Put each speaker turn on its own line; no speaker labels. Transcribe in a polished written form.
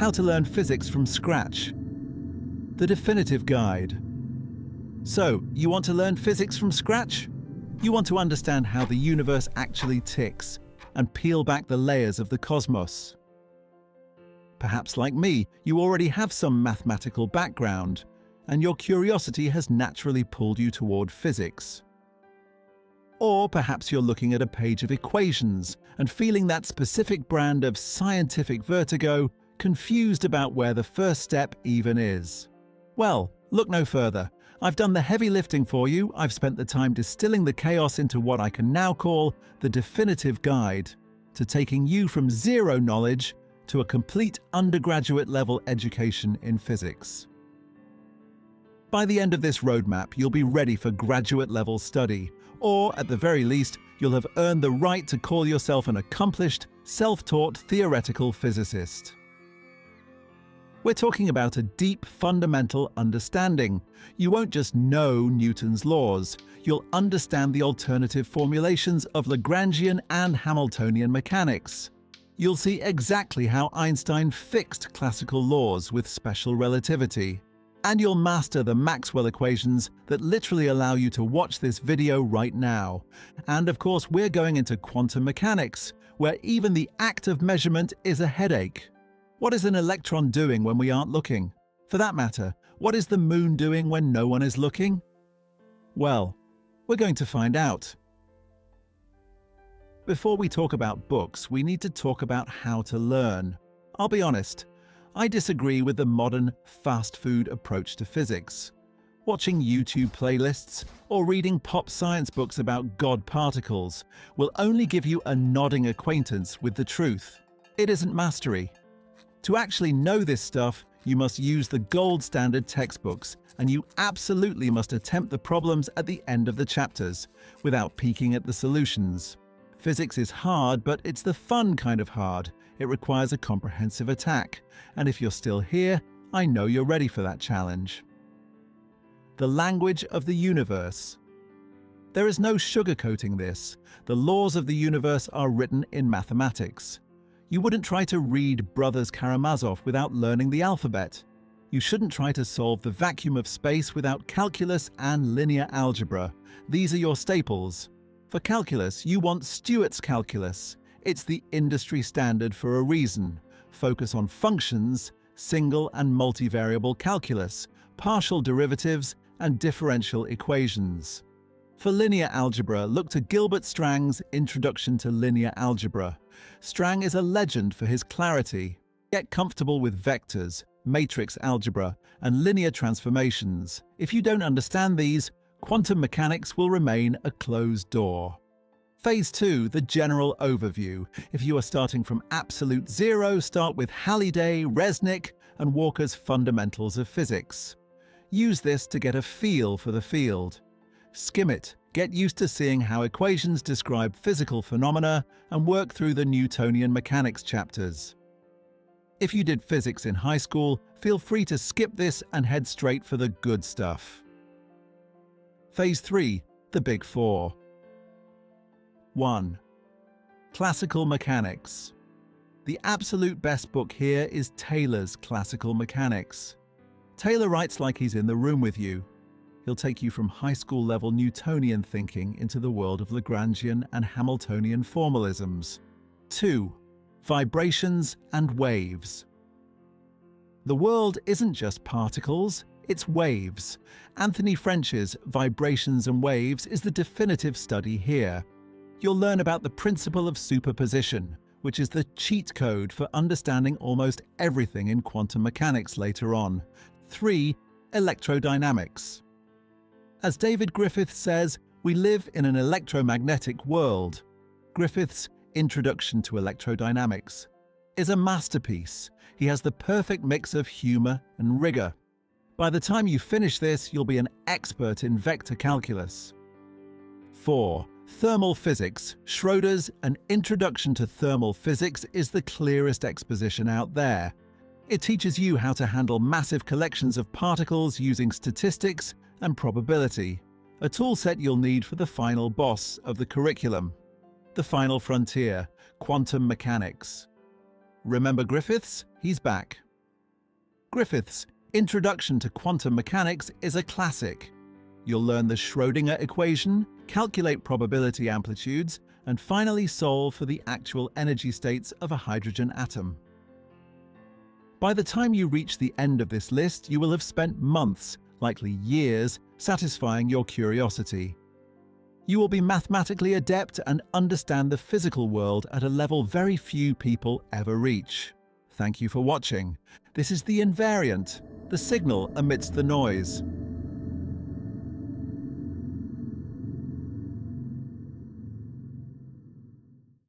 How to learn physics from scratch. The definitive guide. So, you want to learn physics from scratch? You want to understand how the universe actually ticks and peel back the layers of the cosmos. Perhaps like me, you already have some mathematical background, and your curiosity has naturally pulled you toward physics. Or perhaps you're looking at a page of equations and feeling that specific brand of scientific vertigo, confused about where the first step even is. Well, look no further. I've done the heavy lifting for you. I've spent the time distilling the chaos into what I can now call the definitive guide to taking you from zero knowledge to a complete undergraduate level education in physics. By the end of this roadmap, you'll be ready for graduate level study, or at the very least, you'll have earned the right to call yourself an accomplished, self-taught theoretical physicist. We're talking about a deep fundamental understanding. You won't just know Newton's laws, you'll understand the alternative formulations of Lagrangian and Hamiltonian mechanics. You'll see exactly how Einstein fixed classical laws with special relativity. And you'll master the Maxwell equations that literally allow you to watch this video right now. And of course, we're going into quantum mechanics, where even the act of measurement is a headache. What is an electron doing when we aren't looking? For that matter, what is the moon doing when no one is looking? Well, we're going to find out. Before we talk about books, we need to talk about how to learn. I'll be honest, I disagree with the modern fast food approach to physics. Watching YouTube playlists or reading pop science books about God particles will only give you a nodding acquaintance with the truth. It isn't mastery. To actually know this stuff, you must use the gold standard textbooks, and you absolutely must attempt the problems at the end of the chapters, without peeking at the solutions. Physics is hard, but it's the fun kind of hard. It requires a comprehensive attack, and if you're still here, I know you're ready for that challenge. The language of the universe. There is no sugarcoating this. The laws of the universe are written in mathematics. You wouldn't try to read Brothers Karamazov without learning the alphabet. You shouldn't try to solve the vacuum of space without calculus and linear algebra. These are your staples. For calculus, you want Stewart's calculus. It's the industry standard for a reason. Focus on functions, single and multivariable calculus, partial derivatives, and differential equations. For linear algebra, look to Gilbert Strang's Introduction to Linear Algebra. Strang is a legend for his clarity. Get comfortable with vectors, matrix algebra, and linear transformations. If you don't understand these, quantum mechanics will remain a closed door. Phase 2, the general overview. If you are starting from absolute zero, start with Halliday, Resnick, and Walker's Fundamentals of Physics. Use this to get a feel for the field. Skim it, get used to seeing how equations describe physical phenomena, and work through the Newtonian mechanics chapters. If you did physics in high school, feel free to skip this and head straight for the good stuff. Phase 3, the Big Four. 1. Classical mechanics. The absolute best book here is Taylor's Classical Mechanics. Taylor writes like he's in the room with you. He'll take you from high school level Newtonian thinking into the world of Lagrangian and Hamiltonian formalisms. 2. Vibrations and waves. The world isn't just particles, it's waves. Anthony French's Vibrations and Waves is the definitive study here. You'll learn about the principle of superposition, which is the cheat code for understanding almost everything in quantum mechanics later on. 3. Electrodynamics. As David Griffith says, we live in an electromagnetic world. Griffith's Introduction to Electrodynamics is a masterpiece. He has the perfect mix of humor and rigor. By the time you finish this, you'll be an expert in vector calculus. 4. Thermal physics. Schrodinger's An Introduction to Thermal Physics is the clearest exposition out there. It teaches you how to handle massive collections of particles using statistics and probability, a toolset you'll need for the final boss of the curriculum. The final frontier, quantum mechanics. Remember Griffiths? He's back. Griffith's Introduction to Quantum Mechanics is a classic. You'll learn the Schrödinger equation, calculate probability amplitudes, and finally solve for the actual energy states of a hydrogen atom. By the time you reach the end of this list, you will have spent months, likely years, satisfying your curiosity. You will be mathematically adept and understand the physical world at a level very few people ever reach. Thank you for watching. This is the Invariant, the signal amidst the noise.